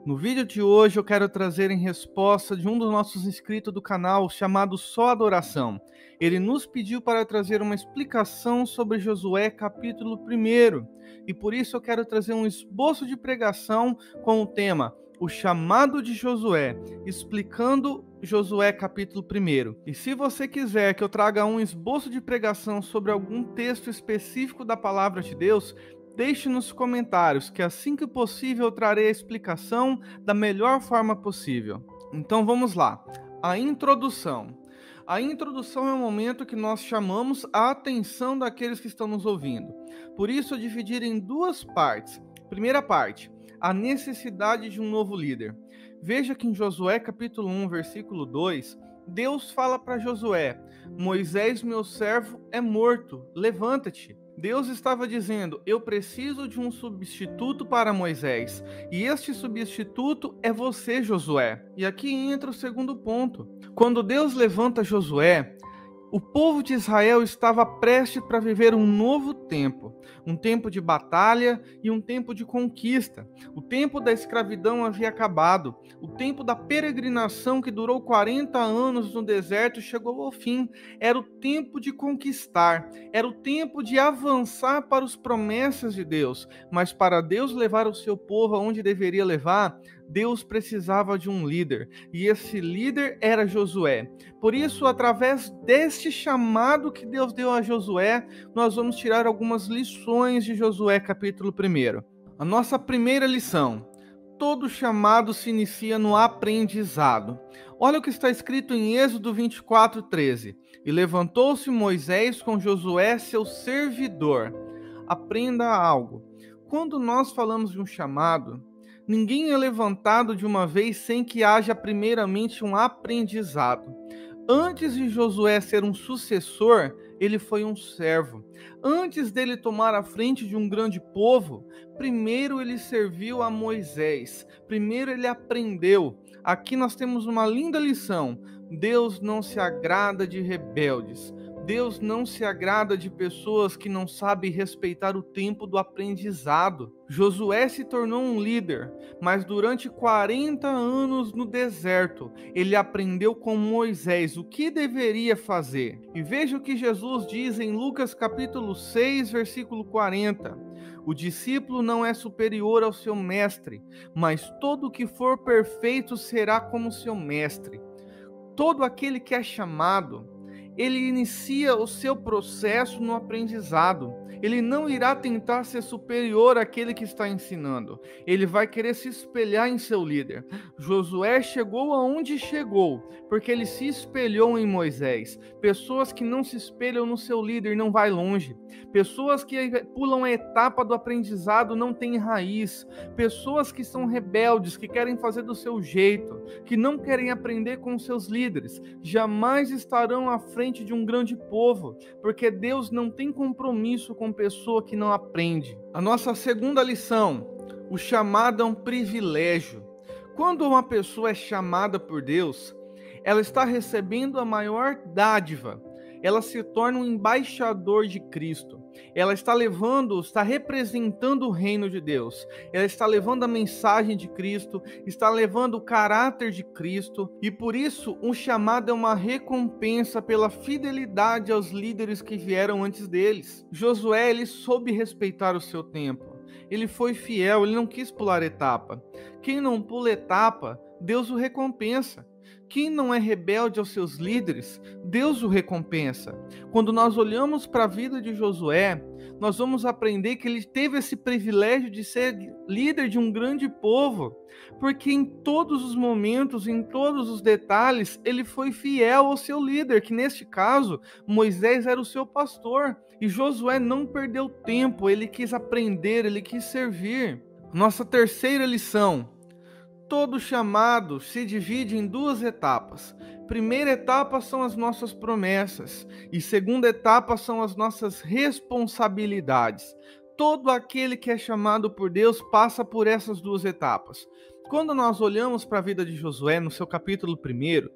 No vídeo de hoje eu quero trazer em resposta de um dos nossos inscritos do canal chamado Só Adoração. Ele nos pediu para trazer uma explicação sobre Josué capítulo 1 e por isso eu quero trazer um esboço de pregação com o tema O Chamado de Josué, explicando Josué capítulo 1. E se você quiser que eu traga um esboço de pregação sobre algum texto específico da palavra de Deus, deixe nos comentários, que assim que possível eu trarei a explicação da melhor forma possível. Então vamos lá. A introdução. A introdução é o momento que nós chamamos a atenção daqueles que estão nos ouvindo. Por isso eu dividi em duas partes. Primeira parte, a necessidade de um novo líder. Veja que em Josué capítulo 1, versículo 2, Deus fala para Josué: Moisés, meu servo, é morto, levanta-te. Deus estava dizendo: eu preciso de um substituto para Moisés, e este substituto é você, Josué. E aqui entra o segundo ponto. Quando Deus levanta Josué, o povo de Israel estava prestes para viver um novo tempo, um tempo de batalha e um tempo de conquista. O tempo da escravidão havia acabado, o tempo da peregrinação que durou 40 anos no deserto chegou ao fim. Era o tempo de conquistar, era o tempo de avançar para as promessas de Deus. Mas para Deus levar o seu povo aonde deveria levar, Deus precisava de um líder, e esse líder era Josué. Por isso, através deste chamado que Deus deu a Josué, nós vamos tirar algumas lições de Josué capítulo 1. A nossa primeira lição: todo chamado se inicia no aprendizado. Olha o que está escrito em Êxodo 24:13. E levantou-se Moisés com Josué, seu servidor. Aprenda algo. Quando nós falamos de um chamado, ninguém é levantado de uma vez sem que haja primeiramente um aprendizado. Antes de Josué ser um sucessor, ele foi um servo. Antes dele tomar a frente de um grande povo, primeiro ele serviu a Moisés. Primeiro ele aprendeu. Aqui nós temos uma linda lição. Deus não se agrada de rebeldes. Deus não se agrada de pessoas que não sabem respeitar o tempo do aprendizado. Josué se tornou um líder, mas durante 40 anos no deserto, ele aprendeu com Moisés o que deveria fazer. E veja o que Jesus diz em Lucas capítulo 6, versículo 40. O discípulo não é superior ao seu mestre, mas todo o que for perfeito será como seu mestre. Todo aquele que é chamado, ele inicia o seu processo no aprendizado. Ele não irá tentar ser superior àquele que está ensinando. Ele vai querer se espelhar em seu líder. Josué chegou aonde chegou, porque ele se espelhou em Moisés. Pessoas que não se espelham no seu líder não vai longe. Pessoas que pulam a etapa do aprendizado não têm raiz. Pessoas que são rebeldes, que querem fazer do seu jeito, que não querem aprender com seus líderes, jamais estarão à frente de um grande povo, porque Deus não tem compromisso com pessoa que não aprende. A nossa segunda lição: o chamado é um privilégio. Quando uma pessoa é chamada por Deus, ela está recebendo a maior dádiva. Ela se torna um embaixador de Cristo. Ela está representando o reino de Deus. Ela está levando a mensagem de Cristo, está levando o caráter de Cristo, e por isso um chamado é uma recompensa pela fidelidade aos líderes que vieram antes deles. Josué, ele soube respeitar o seu tempo. Ele foi fiel, ele não quis pular etapa. Quem não pula etapa, Deus o recompensa. Quem não é rebelde aos seus líderes, Deus o recompensa. Quando nós olhamos para a vida de Josué, nós vamos aprender que ele teve esse privilégio de ser líder de um grande povo, porque em todos os momentos, em todos os detalhes, ele foi fiel ao seu líder, que neste caso, Moisés era o seu pastor. E Josué não perdeu tempo, ele quis aprender, ele quis servir. Nossa terceira lição: todo chamado se divide em duas etapas. Primeira etapa são as nossas promessas e segunda etapa são as nossas responsabilidades. Todo aquele que é chamado por Deus passa por essas duas etapas. Quando nós olhamos para a vida de Josué, no seu capítulo 1,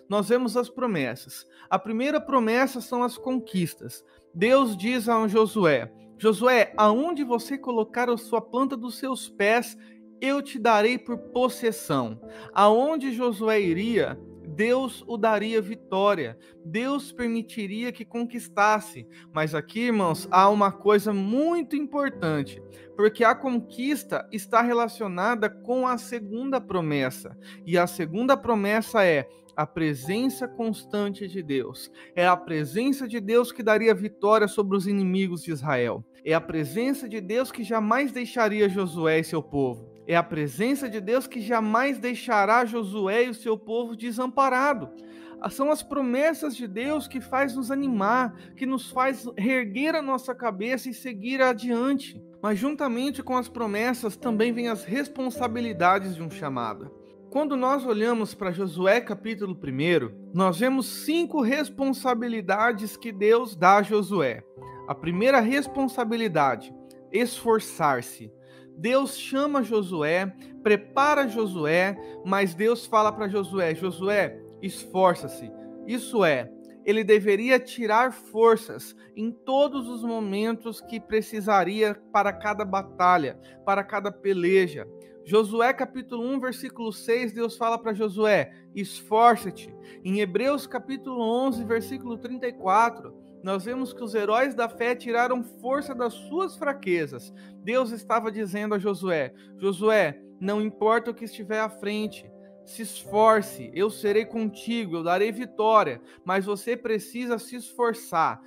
nós vemos as promessas. A primeira promessa são as conquistas. Deus diz a Josué: Josué, aonde você colocar a sua planta dos seus pés, eu te darei por possessão. Aonde Josué iria, Deus o daria vitória, Deus permitiria que conquistasse. Mas aqui, irmãos, há uma coisa muito importante, porque a conquista está relacionada com a segunda promessa, e a segunda promessa é a presença constante de Deus. É a presença de Deus que daria vitória sobre os inimigos de Israel. É a presença de Deus que jamais deixaria Josué e seu povo. É a presença de Deus que jamais deixará Josué e o seu povo desamparado. São as promessas de Deus que faz nos animar, que nos faz erguer a nossa cabeça e seguir adiante. Mas juntamente com as promessas também vêm as responsabilidades de um chamado. Quando nós olhamos para Josué capítulo 1, nós vemos 5 responsabilidades que Deus dá a Josué. A primeira responsabilidade, esforçar-se. Deus chama Josué, prepara Josué, mas Deus fala para Josué: Josué, esforça-se. Isso é, ele deveria tirar forças em todos os momentos que precisaria para cada batalha, para cada peleja. Josué capítulo 1, versículo 6, Deus fala para Josué: esforça-te. Em Hebreus capítulo 11, versículo 34, nós vemos que os heróis da fé tiraram força das suas fraquezas. Deus estava dizendo a Josué: Josué, não importa o que estiver à frente, se esforce, eu serei contigo, eu darei vitória, mas você precisa se esforçar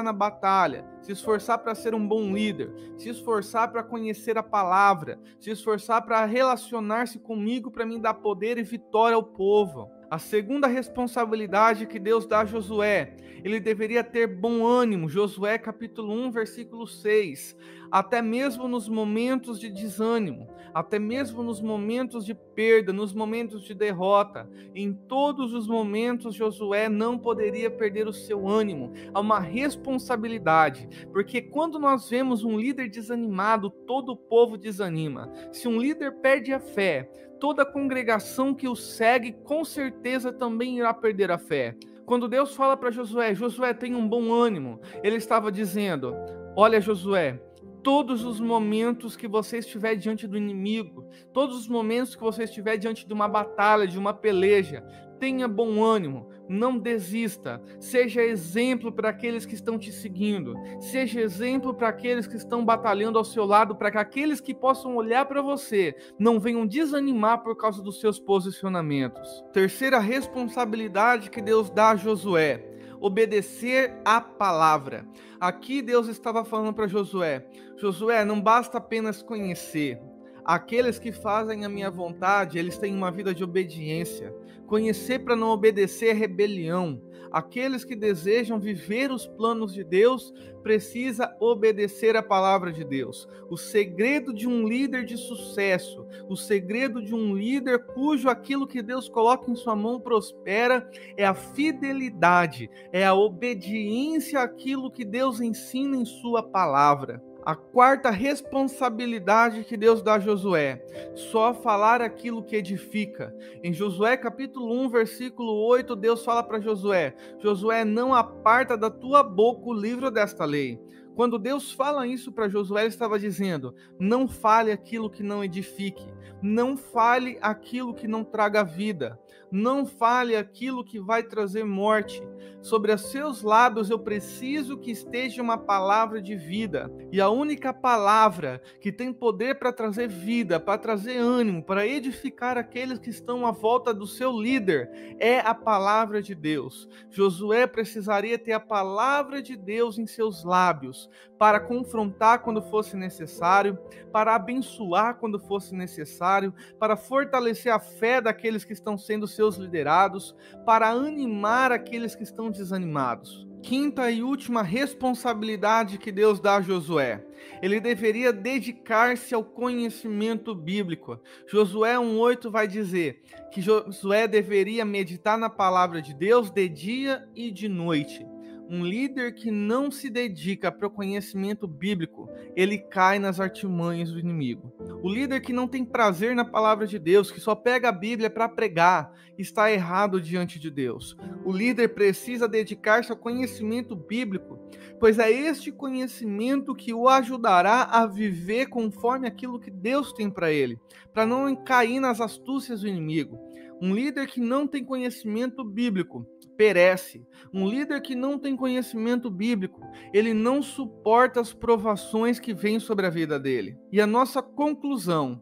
na batalha, se esforçar para ser um bom líder, se esforçar para conhecer a palavra, se esforçar para relacionar-se comigo, para me dar poder e vitória ao povo. A segunda responsabilidade que Deus dá a Josué, ele deveria ter bom ânimo. Josué capítulo 1, versículo 6. Até mesmo nos momentos de desânimo, até mesmo nos momentos de perda, nos momentos de derrota, em todos os momentos Josué não poderia perder o seu ânimo. Há uma responsabilidade, porque quando nós vemos um líder desanimado, todo o povo desanima. Se um líder perde a fé, toda a congregação que o segue com certeza também irá perder a fé. Quando Deus fala para Josué: Josué, tenha um bom ânimo, ele estava dizendo: olha, Josué, todos os momentos que você estiver diante do inimigo, todos os momentos que você estiver diante de uma batalha, de uma peleja, tenha bom ânimo, não desista, seja exemplo para aqueles que estão te seguindo, seja exemplo para aqueles que estão batalhando ao seu lado, para que aqueles que possam olhar para você não venham desanimar por causa dos seus posicionamentos. Terceira responsabilidade que Deus dá a Josué: obedecer à palavra. Aqui Deus estava falando para Josué: Josué, não basta apenas conhecer. Aqueles que fazem a minha vontade, eles têm uma vida de obediência. Conhecer para não obedecer é rebelião. Aqueles que desejam viver os planos de Deus precisa obedecer a palavra de Deus. O segredo de um líder de sucesso, o segredo de um líder cujo aquilo que Deus coloca em sua mão prospera, é a fidelidade, é a obediência àquilo que Deus ensina em sua palavra. A quarta responsabilidade que Deus dá a Josué: só falar aquilo que edifica. Em Josué capítulo 1, versículo 8, Deus fala para Josué: Josué, não aparta da tua boca o livro desta lei. Quando Deus fala isso para Josué, ele estava dizendo: não fale aquilo que não edifique, não fale aquilo que não traga vida, não fale aquilo que vai trazer morte. Sobre os seus lábios eu preciso que esteja uma palavra de vida. E a única palavra que tem poder para trazer vida, para trazer ânimo, para edificar aqueles que estão à volta do seu líder, é a palavra de Deus. Josué precisaria ter a palavra de Deus em seus lábios, para confrontar quando fosse necessário, para abençoar quando fosse necessário, para fortalecer a fé daqueles que estão sendo seus liderados, para animar aqueles que estão desanimados. Quinta e última responsabilidade que Deus dá a Josué: ele deveria dedicar-se ao conhecimento bíblico. Josué 1:8 vai dizer que Josué deveria meditar na palavra de Deus de dia e de noite. Um líder que não se dedica para o conhecimento bíblico, ele cai nas artimanhas do inimigo. O líder que não tem prazer na palavra de Deus, que só pega a Bíblia para pregar, está errado diante de Deus. O líder precisa dedicar-se ao conhecimento bíblico, pois é este conhecimento que o ajudará a viver conforme aquilo que Deus tem para ele, para não cair nas astúcias do inimigo. Um líder que não tem conhecimento bíblico perece. Um líder que não tem conhecimento bíblico, ele não suporta as provações que vêm sobre a vida dele. E a nossa conclusão: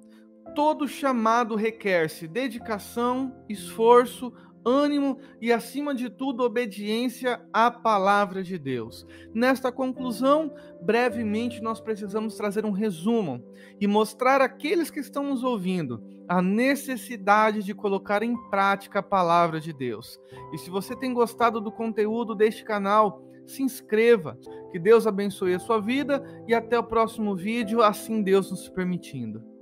todo chamado requer-se dedicação, esforço, ânimo e, acima de tudo, obediência à palavra de Deus. Nesta conclusão, brevemente nós precisamos trazer um resumo e mostrar àqueles que estão nos ouvindo a necessidade de colocar em prática a palavra de Deus. E se você tem gostado do conteúdo deste canal, se inscreva. Que Deus abençoe a sua vida e até o próximo vídeo, assim Deus nos permitindo.